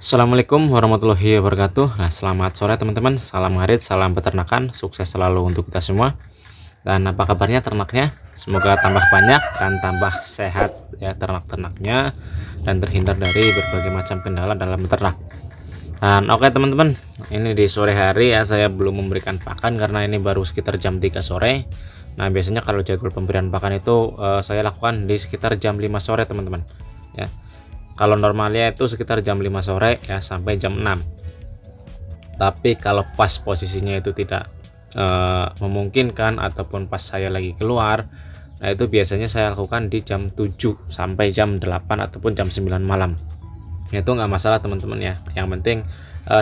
Assalamualaikum warahmatullahi wabarakatuh. Nah, selamat sore teman-teman. Salam ngarit, salam peternakan, sukses selalu untuk kita semua. Dan apa kabarnya ternaknya? Semoga tambah banyak dan tambah sehat ya ternak-ternaknya, dan terhindar dari berbagai macam kendala dalam beternak. Dan oke teman-teman, ini di sore hari ya, saya belum memberikan pakan karena ini baru sekitar jam 3 sore. Nah, biasanya kalau jadwal pemberian pakan itu saya lakukan di sekitar jam 5 sore teman-teman ya. Kalau normalnya itu sekitar jam 5 sore ya sampai jam 6. Tapi kalau pas posisinya itu tidak memungkinkan ataupun pas saya lagi keluar, nah itu biasanya saya lakukan di jam 7 sampai jam 8 ataupun jam 9 malam. Itu nggak masalah teman-teman ya. Yang penting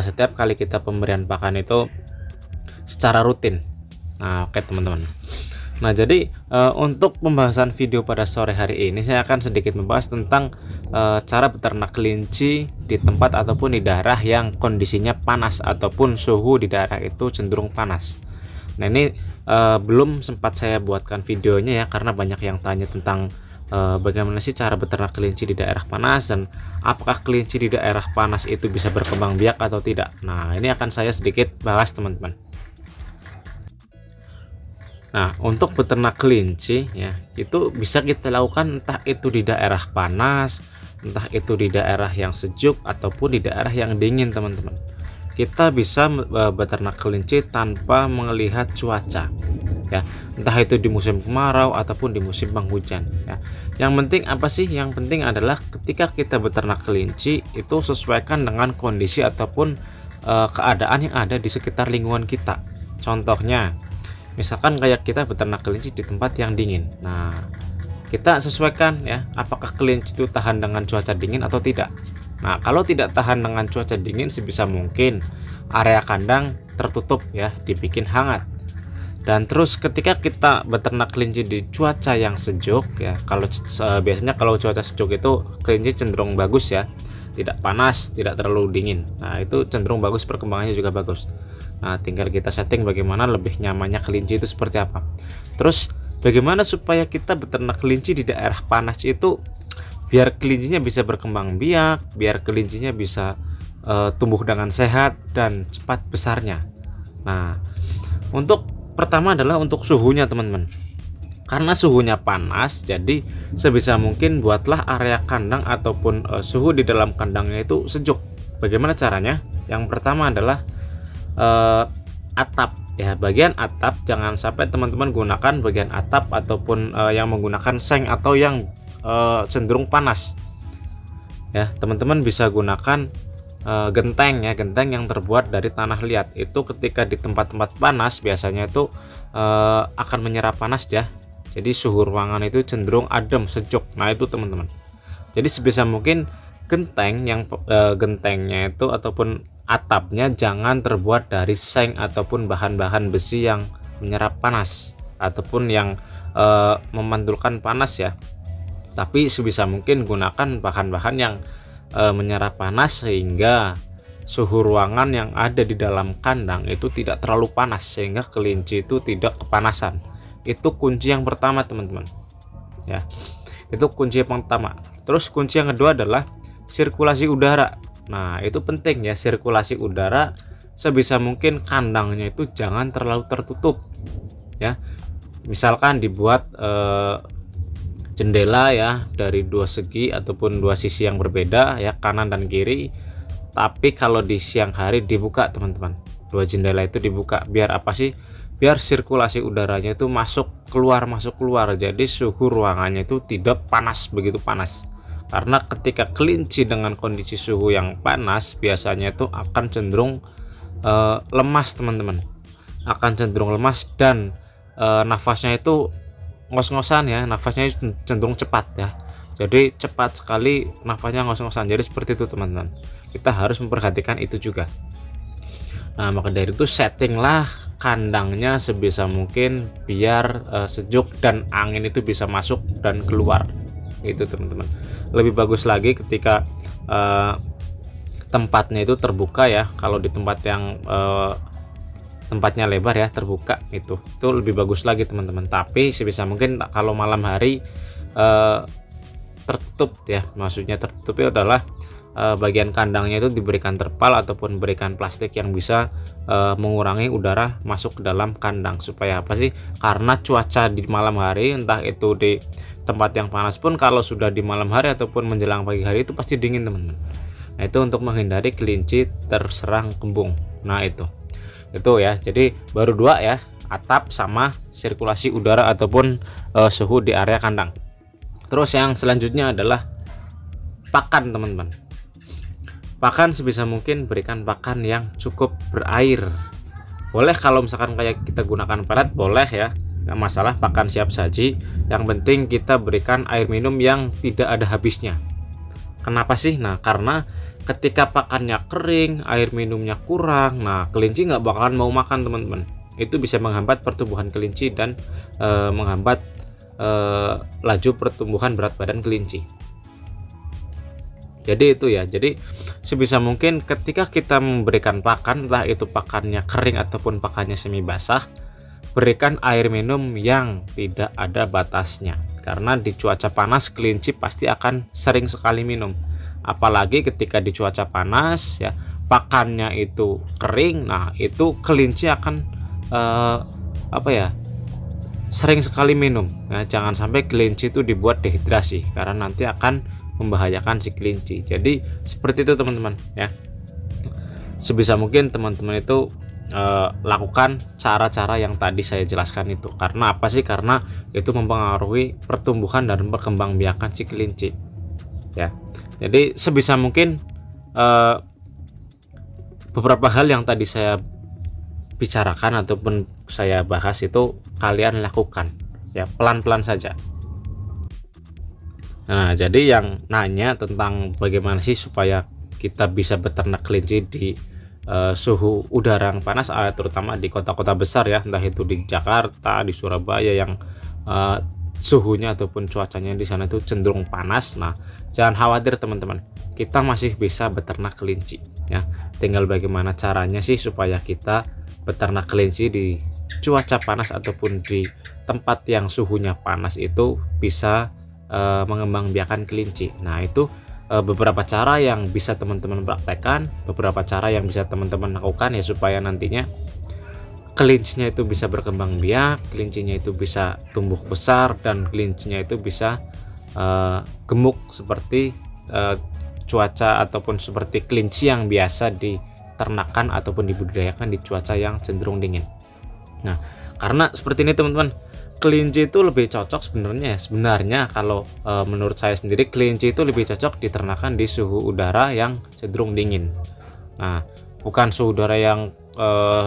setiap kali kita pemberian pakan itu secara rutin. Nah, oke teman-teman. Nah, jadi untuk pembahasan video pada sore hari ini saya akan sedikit membahas tentang cara beternak kelinci di tempat ataupun di daerah yang kondisinya panas ataupun suhu di daerah itu cenderung panas. Nah, ini belum sempat saya buatkan videonya ya, karena banyak yang tanya tentang bagaimana sih cara beternak kelinci di daerah panas, dan apakah kelinci di daerah panas itu bisa berkembang biak atau tidak. Nah, ini akan saya sedikit bahas teman-teman. Nah, untuk beternak kelinci ya, itu bisa kita lakukan entah itu di daerah panas, entah itu di daerah yang sejuk ataupun di daerah yang dingin, teman-teman. Kita bisa beternak kelinci tanpa melihat cuaca ya, entah itu di musim kemarau ataupun di musim penghujan ya. Yang penting apa sih? Yang penting adalah ketika kita beternak kelinci itu sesuaikan dengan kondisi ataupun keadaan yang ada di sekitar lingkungan kita. Contohnya, misalkan kayak kita beternak kelinci di tempat yang dingin. Nah, kita sesuaikan ya, apakah kelinci itu tahan dengan cuaca dingin atau tidak. Nah, kalau tidak tahan dengan cuaca dingin, sebisa mungkin area kandang tertutup ya, dibikin hangat. Dan terus ketika kita beternak kelinci di cuaca yang sejuk ya, kalau biasanya kalau cuaca sejuk itu kelinci cenderung bagus ya, tidak panas, tidak terlalu dingin. Nah, itu cenderung bagus, perkembangannya juga bagus. Nah, tinggal kita setting bagaimana lebih nyamannya kelinci itu seperti apa. Terus bagaimana supaya kita beternak kelinci di daerah panas itu biar kelincinya bisa berkembang biak, biar kelincinya bisa tumbuh dengan sehat dan cepat besarnya. Nah, untuk pertama adalah untuk suhunya teman-teman. Karena suhunya panas, jadi sebisa mungkin buatlah area kandang ataupun suhu di dalam kandangnya itu sejuk. Bagaimana caranya? Yang pertama adalah atap ya, bagian atap jangan sampai teman-teman gunakan bagian atap ataupun yang menggunakan seng atau yang cenderung panas ya. Teman-teman bisa gunakan genteng ya, genteng yang terbuat dari tanah liat. Itu ketika di tempat-tempat panas biasanya itu akan menyerap panas ya, jadi suhu ruangan itu cenderung adem sejuk. Nah, itu teman-teman, jadi sebisa mungkin gentengnya itu ataupun atapnya jangan terbuat dari seng ataupun bahan-bahan besi yang menyerap panas ataupun yang memantulkan panas ya. Tapi sebisa mungkin gunakan bahan-bahan yang menyerap panas sehingga suhu ruangan yang ada di dalam kandang itu tidak terlalu panas sehingga kelinci itu tidak kepanasan. Itu kunci yang pertama teman-teman ya, itu kunci yang pertama. Terus kunci yang kedua adalah sirkulasi udara. Nah, itu penting ya, sirkulasi udara. Sebisa mungkin kandangnya itu jangan terlalu tertutup ya. Misalkan dibuat jendela ya dari dua segi ataupun dua sisi yang berbeda ya, kanan dan kiri. Tapi kalau di siang hari dibuka teman-teman, dua jendela itu dibuka. Biar apa sih? Biar sirkulasi udaranya itu masuk keluar, jadi suhu ruangannya itu tidak panas, begitu panas. Karena ketika kelinci dengan kondisi suhu yang panas biasanya itu akan cenderung lemas teman-teman, akan cenderung lemas dan nafasnya itu ngos-ngosan ya, nafasnya cenderung cepat ya, jadi cepat sekali nafasnya ngos-ngosan. Jadi seperti itu teman-teman, kita harus memperhatikan itu juga. Nah, maka dari itu settinglah kandangnya sebisa mungkin biar sejuk dan angin itu bisa masuk dan keluar. Itu teman-teman, lebih bagus lagi ketika tempatnya itu terbuka ya. Kalau di tempat yang tempatnya lebar ya, terbuka, itu lebih bagus lagi teman-teman. Tapi sebisa mungkin kalau malam hari tertutup ya, maksudnya tertutup itu adalah bagian kandangnya itu diberikan terpal ataupun berikan plastik yang bisa mengurangi udara masuk ke dalam kandang. Supaya apa sih? Karena cuaca di malam hari, entah itu di tempat yang panas pun, kalau sudah di malam hari ataupun menjelang pagi hari itu pasti dingin teman-teman. Nah itu untuk menghindari kelinci terserang kembung. Nah itu ya, jadi baru dua ya, atap sama sirkulasi udara ataupun suhu di area kandang. Terus yang selanjutnya adalah pakan teman-teman. Pakan sebisa mungkin berikan pakan yang cukup berair. Boleh kalau misalkan kayak kita gunakan pelet, boleh ya, nggak masalah, pakan siap saji. Yang penting kita berikan air minum yang tidak ada habisnya. Kenapa sih? Nah karena ketika pakannya kering, air minumnya kurang, nah kelinci nggak bakalan mau makan teman-teman. Itu bisa menghambat pertumbuhan kelinci dan menghambat laju pertumbuhan berat badan kelinci. Jadi itu ya, jadi sebisa mungkin ketika kita memberikan pakan, entah itu pakannya kering ataupun pakannya semi basah, berikan air minum yang tidak ada batasnya. Karena di cuaca panas kelinci pasti akan sering sekali minum. Apalagi ketika di cuaca panas ya, pakannya itu kering, nah itu kelinci akan sering sekali minum. Nah jangan sampai kelinci itu dibuat dehidrasi, karena nanti akan membahayakan si kelinci. Jadi seperti itu teman-teman ya. Sebisa mungkin teman-teman itu lakukan cara-cara yang tadi saya jelaskan itu. Karena apa sih? Karena itu mempengaruhi pertumbuhan dan perkembangbiakan si kelinci ya. Jadi sebisa mungkin beberapa hal yang tadi saya bicarakan ataupun saya bahas itu kalian lakukan ya, pelan-pelan saja. Nah jadi yang nanya tentang bagaimana sih supaya kita bisa beternak kelinci di suhu udara yang panas, terutama di kota-kota besar ya, entah itu di Jakarta, di Surabaya yang suhunya ataupun cuacanya di sana itu cenderung panas. Nah jangan khawatir teman-teman, kita masih bisa beternak kelinci ya. Tinggal bagaimana caranya sih supaya kita beternak kelinci di cuaca panas ataupun di tempat yang suhunya panas itu bisa mengembangbiakan kelinci. Nah itu beberapa cara yang bisa teman-teman praktekkan, beberapa cara yang bisa teman-teman lakukan ya, supaya nantinya kelincinya itu bisa berkembang biak, kelincinya itu bisa tumbuh besar, dan kelincinya itu bisa gemuk seperti cuaca ataupun seperti kelinci yang biasa diternakan ataupun dibudidayakan di cuaca yang cenderung dingin. Nah karena seperti ini teman-teman, kelinci itu lebih cocok sebenarnya kalau menurut saya sendiri, kelinci itu lebih cocok diternakan di suhu udara yang cenderung dingin. Nah bukan suhu udara yang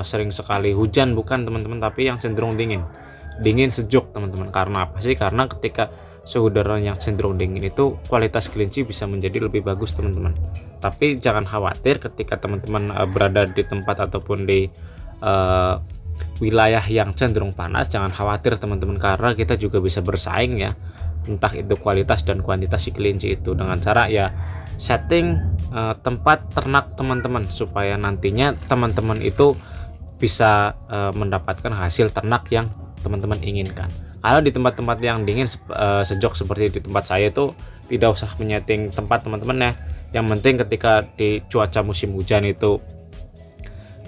sering sekali hujan, bukan teman-teman, tapi yang cenderung dingin sejuk teman-teman. Karena apa sih? Karena ketika suhu udara yang cenderung dingin itu kualitas kelinci bisa menjadi lebih bagus teman-teman. Tapi jangan khawatir ketika teman-teman berada di tempat ataupun di wilayah yang cenderung panas, jangan khawatir teman-teman, karena kita juga bisa bersaing ya, entah itu kualitas dan kuantitas si kelinci itu, dengan cara ya setting tempat ternak teman-teman, supaya nantinya teman-teman itu bisa mendapatkan hasil ternak yang teman-teman inginkan. Kalau di tempat-tempat yang dingin sejuk seperti di tempat saya itu tidak usah menyeting tempat teman-teman ya. Yang penting ketika di cuaca musim hujan itu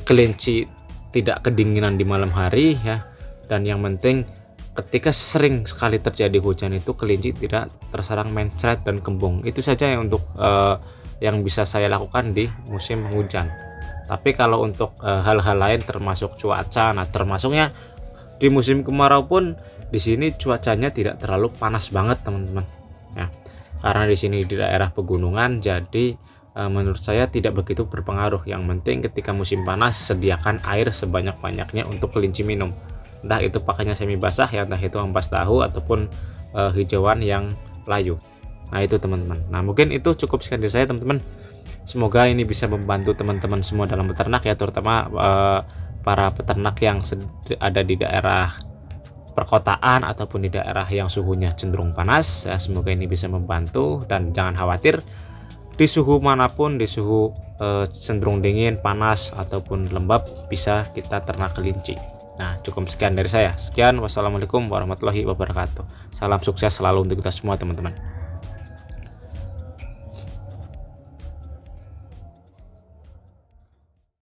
kelinci tidak kedinginan di malam hari ya, dan yang penting ketika sering sekali terjadi hujan itu kelinci tidak terserang mencret dan kembung. Itu saja yang untuk yang bisa saya lakukan di musim hujan. Tapi kalau untuk hal-hal lain termasuk cuaca, nah termasuknya di musim kemarau pun di sini cuacanya tidak terlalu panas banget teman-teman ya, karena di sini di daerah pegunungan, jadi menurut saya tidak begitu berpengaruh. Yang penting ketika musim panas sediakan air sebanyak-banyaknya untuk kelinci minum, entah itu pakannya semi basah ya, entah itu ampas tahu ataupun hijauan yang layu. Nah itu teman-teman. Nah mungkin itu cukup sekian dari saya teman-teman. Semoga ini bisa membantu teman-teman semua dalam beternak ya, terutama para peternak yang ada di daerah perkotaan ataupun di daerah yang suhunya cenderung panas ya. Semoga ini bisa membantu, dan jangan khawatir di suhu manapun, di suhu cenderung dingin, panas ataupun lembab, bisa kita ternak kelinci. Nah cukup sekian dari saya. Sekian, wassalamualaikum warahmatullahi wabarakatuh. Salam sukses selalu untuk kita semua teman-teman.